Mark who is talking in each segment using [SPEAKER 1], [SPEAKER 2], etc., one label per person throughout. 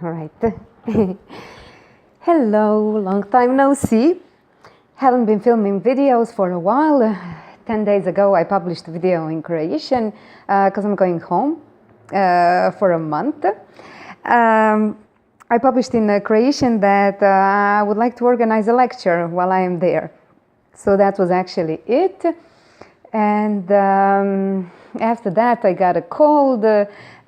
[SPEAKER 1] All right. Hello, long time no see. Haven't been filming videos for a while. 10 days ago I published a video in Croatian because I'm going home for a month. I published in Croatian that I would like to organize a lecture while I am there. So that was actually it. And after that I got a cold.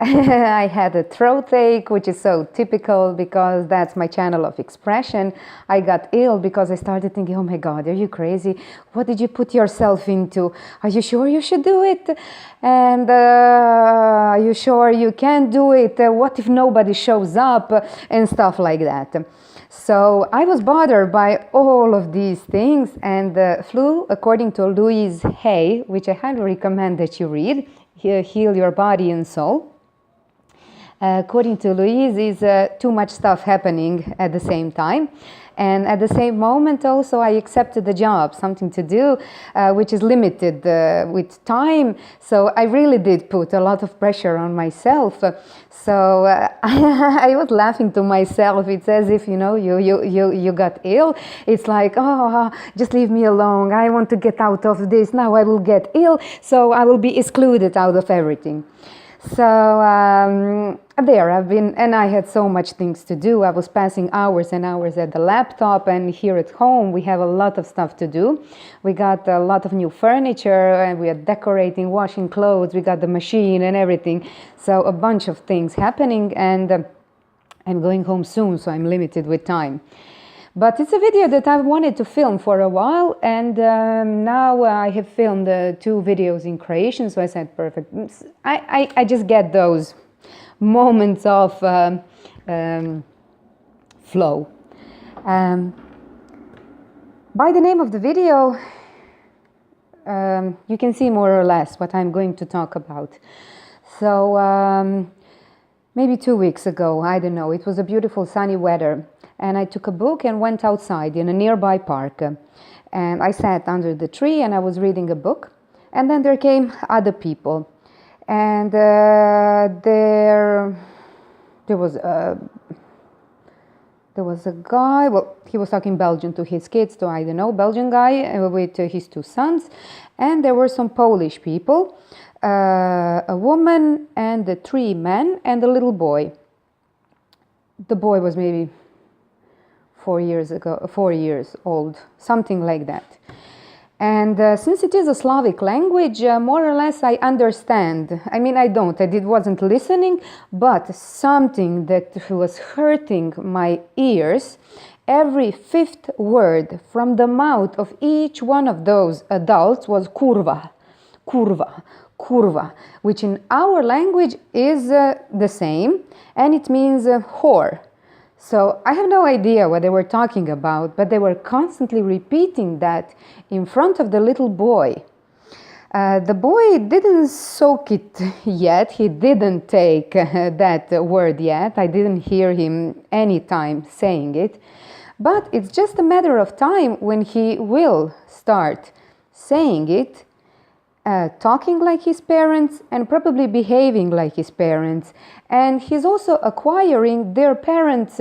[SPEAKER 1] I had a throat ache, which is so typical because that's my channel of expression. I got ill because I started thinking, oh my God, are you crazy? What did you put yourself into? Are you sure you should do it? And are you sure you can do it? What if nobody shows up? And stuff like that. So I was bothered by all of these things, and the flu, according to Louise Hay, which I highly recommend that you read, Heal Your Body and Soul. According to Louise, is too much stuff happening at the same time. And at the same moment also I accepted the job, something to do, which is limited with time. So I really did put a lot of pressure on myself. So I was laughing to myself. It's as if, you know, you got ill. It's like, oh, just leave me alone. I want to get out of this. Now I will get ill. So I will be excluded out of everything. So there I've been, and I had so much things to do. I was passing hours and hours at the laptop, and here at home we have a lot of stuff to do. We got a lot of new furniture, and we are decorating, washing clothes, we got the machine and everything. So a bunch of things happening, and I'm going home soon, so I'm limited with time. But it's a video that I've wanted to film for a while, and now I have filmed 2 videos in Croatian, so I said, perfect. I just get those moments of flow. By the name of the video, you can see more or less what I'm going to talk about. So maybe 2 weeks ago, I don't know, it was a beautiful sunny weather. And I took a book and went outside in a nearby park. And I sat under the tree and I was reading a book. And then there came other people. And there was a guy, well, he was talking Belgian to his kids, so I don't know, Belgian guy with his 2 sons. And there were some Polish people, a woman and 3 men and a little boy. The boy was maybe 4 years old, something like that. And since it is a Slavic language, more or less I understand. I mean, I wasn't listening, but something that was hurting my ears, every 5th word from the mouth of each one of those adults was kurva, kurva, kurva, which in our language is the same, and it means whore. So I have no idea what they were talking about, but they were constantly repeating that in front of the little boy. The boy didn't soak it yet. He didn't take that word yet. I didn't hear him any time saying it. But it's just a matter of time when he will start saying it, talking like his parents and probably behaving like his parents. And he's also acquiring their parents'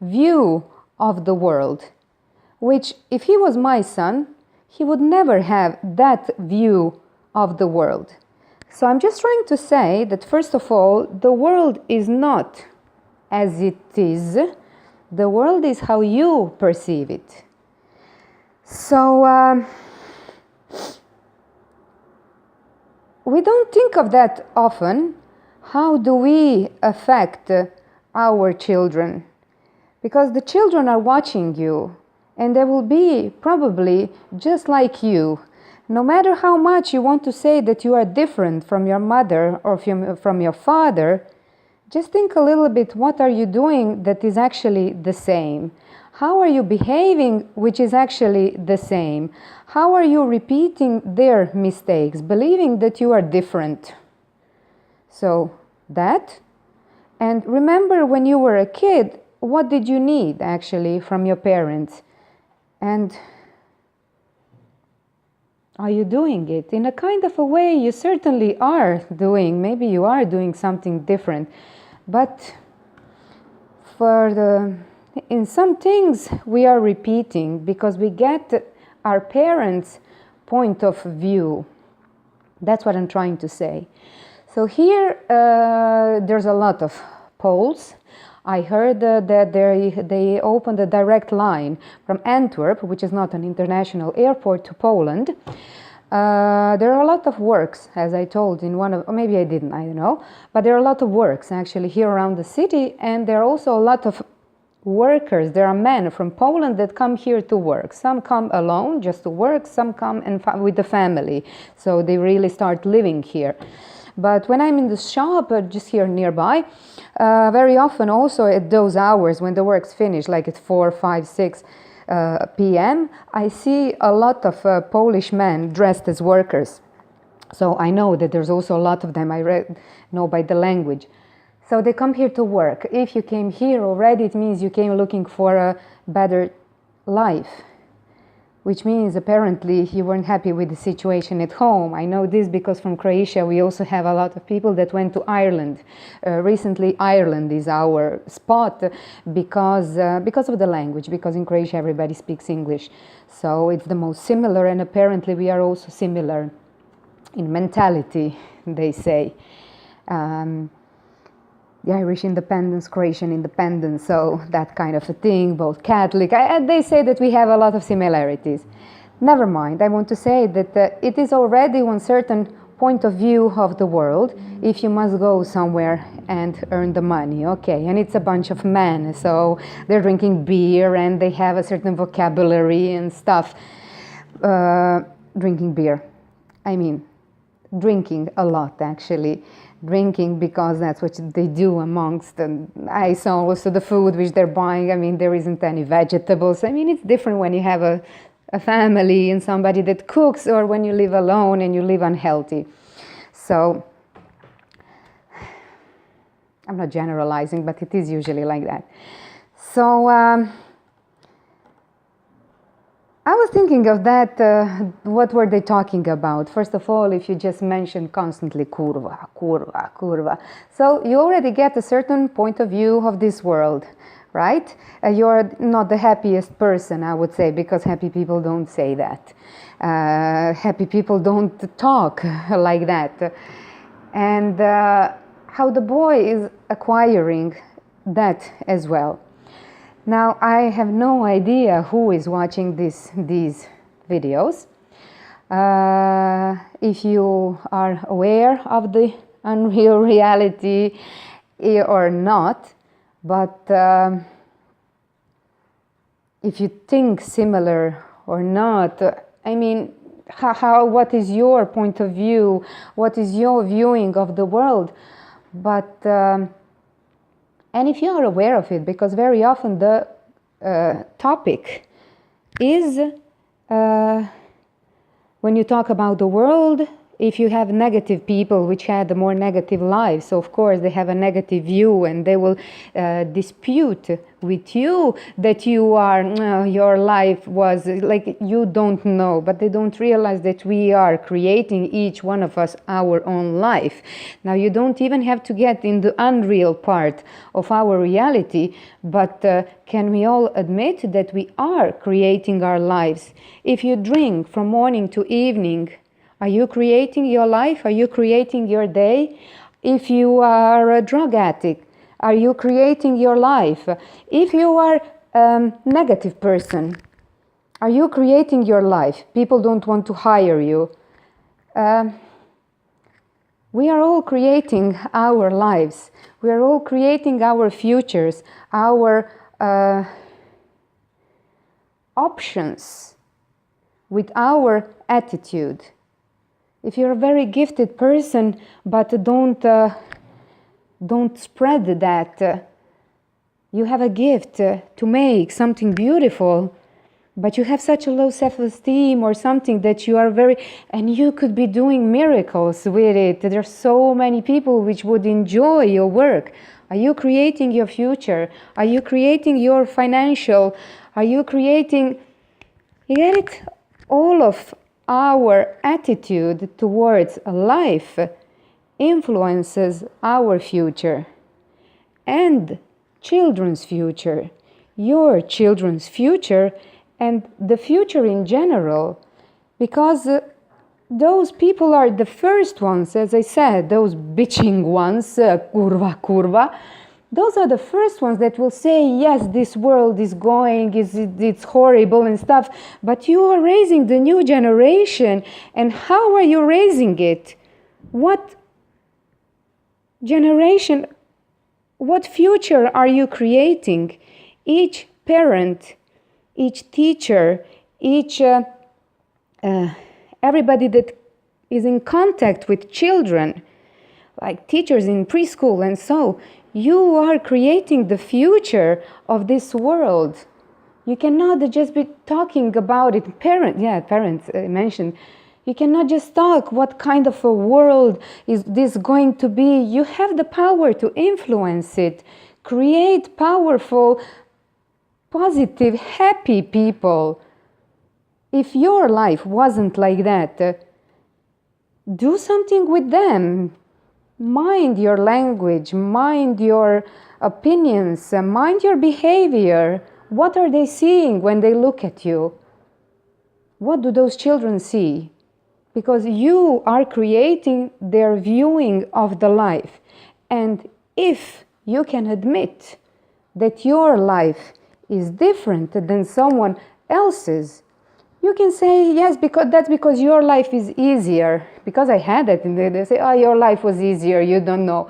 [SPEAKER 1] view of the world, which if he was my son, he would never have that view of the world. So I'm just trying to say that, first of all, the world is not as it is. The world is how you perceive it. So we don't think of that often. How do we affect our children? Because the children are watching you, and they will be probably just like you. No matter how much you want to say that you are different from your mother or from your father, just think a little bit, what are you doing that is actually the same? How are you behaving which is actually the same? How are you repeating their mistakes, believing that you are different? So that, and remember when you were a kid, what did you need actually from your parents? And are you doing it? In a kind of a way you certainly are doing, maybe you are doing something different, but in some things we are repeating because we get our parents' point of view. That's what I'm trying to say. So here there's a lot of Poles. I heard that they opened a direct line from Antwerp, which is not an international airport, to Poland. There are a lot of works, as I told in one of, or maybe I didn't, I don't know, but there are a lot of works actually here around the city, and there are also a lot of workers. There are men from Poland that come here to work. Some come alone just to work, some come with the family, so they really start living here. But when I'm in the shop, just here nearby, very often also at those hours when the work's finished, like at 4, 5, 6 p.m., I see a lot of Polish men dressed as workers. So I know that there's also a lot of them. I know by the language. So they come here to work. If you came here already, it means you came looking for a better life, which means apparently you weren't happy with the situation at home. I know this because from Croatia we also have a lot of people that went to Ireland. Recently Ireland is our spot because of the language, because in Croatia everybody speaks English. So it's the most similar, and apparently we are also similar in mentality, they say. The Irish independence, Croatian independence, so that kind of a thing, both Catholic. They say that we have a lot of similarities. Never mind, I want to say that it is already one certain point of view of the world if you must go somewhere and earn the money, okay, and it's a bunch of men, so they're drinking beer and they have a certain vocabulary and stuff. Drinking beer, I mean, drinking a lot actually. Drinking because that's what they do amongst them. I saw also the food which they're buying. I mean, there isn't any vegetables. I mean, it's different when you have a family and somebody that cooks, or when you live alone and you live unhealthy. So I'm not generalizing, but it is usually like that. So I was thinking of that, what were they talking about? First of all, if you just mention constantly kurva, kurva, kurva, so you already get a certain point of view of this world, right? You're not the happiest person, I would say, because happy people don't say that. Happy people don't talk like that. And how the boy is acquiring that as well. Now, I have no idea who is watching these videos. If you are aware of the unreal reality or not, but if you think similar or not, I mean, what is your point of view? What is your viewing of the world? But and if you are aware of it, because very often the topic is when you talk about the world, if you have negative people which had a more negative life, so of course they have a negative view and they will dispute with you that you are, your life was like, you don't know, but they don't realize that we are creating, each one of us, our own life. Now you don't even have to get in the unreal part of our reality, but can we all admit that we are creating our lives? If you drink from morning to evening, are you creating your life? Are you creating your day? If you are a drug addict, are you creating your life? If you are a negative person, are you creating your life? People don't want to hire you. We are all creating our lives. We are all creating our futures, our options with our attitude. If you're a very gifted person, but don't spread that, you have a gift to make something beautiful, but you have such a low self-esteem or something that you are and you could be doing miracles with it. There are so many people which would enjoy your work. Are you creating your future? Are you creating your financial? Are you creating, you get it? All of our attitude towards life influences our future. And children's future, your children's future, and the future in general, because those people are the first ones, as I said, those bitching ones, kurva, kurva. Those are the first ones that will say, yes, this world is going, it's horrible and stuff, but you are raising the new generation, and how are you raising it? What generation, what future are you creating? Each parent, each teacher, each everybody that is in contact with children, like teachers in preschool and so, you are creating the future of this world. You cannot just be talking about it. Parents mentioned. You cannot just talk what kind of a world is this going to be. You have the power to influence it. Create powerful, positive, happy people. If your life wasn't like that, do something with them. Mind your language, mind your opinions, mind your behavior. What are they seeing when they look at you? What do those children see? Because you are creating their viewing of the life. And if you can admit that your life is different than someone else's, you can say, yes, because your life is easier. Because I had it, and they say, oh, your life was easier, you don't know.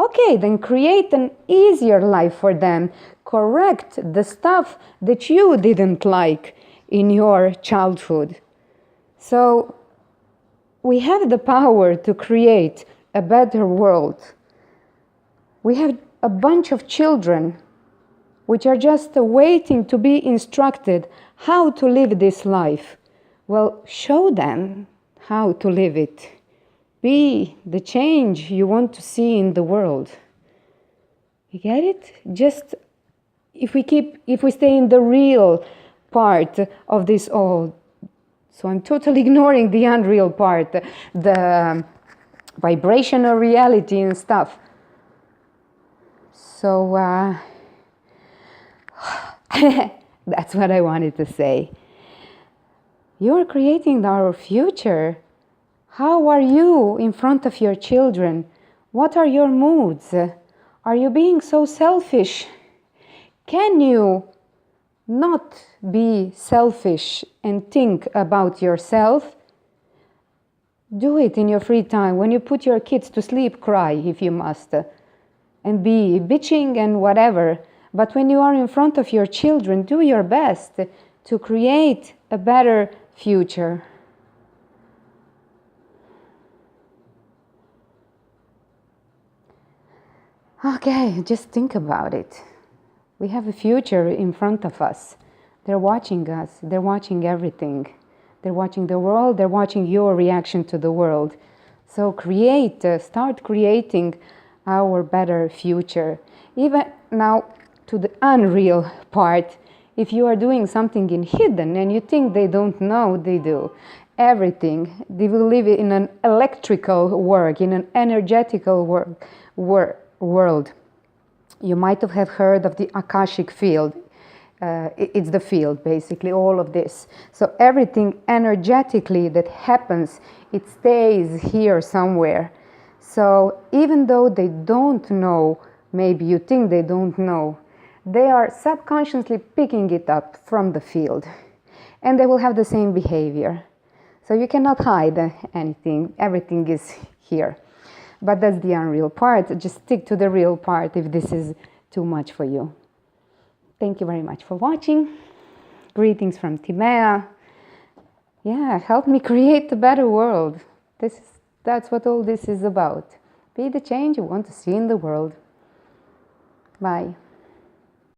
[SPEAKER 1] Okay, then create an easier life for them. Correct the stuff that you didn't like in your childhood. So we have the power to create a better world. We have a bunch of children which are just waiting to be instructed how to live this life. Well, show them how to live it. Be the change you want to see in the world. You get it? Just if we stay in the real part of this all. So I'm totally ignoring the unreal part, the vibrational reality and stuff. So that's what I wanted to say. You're creating our future. How are you in front of your children? What are your moods? Are you being so selfish? Can you not be selfish and think about yourself? Do it in your free time. When you put your kids to sleep, cry if you must. And be bitching and whatever. But when you are in front of your children, do your best to create a better future. Okay, just think about it. We have a future in front of us. They're watching us. They're watching everything. They're watching the world. They're watching your reaction to the world. So start creating our better future. Even now, to the unreal part, if you are doing something in hidden and you think they don't know, they do. Everything. They will live in an electrical world, in an energetical world. You might have heard of the Akashic field. It's the field, basically, all of this. So everything energetically that happens, it stays here somewhere. So even though they don't know, maybe you think they don't know, they are subconsciously picking it up from the field. And they will have the same behavior. So you cannot hide anything. Everything is here. But that's the unreal part. Just stick to the real part if this is too much for you. Thank you very much for watching. Greetings from Timea. Yeah, help me create a better world. That's what all this is about. Be the change you want to see in the world. Bye.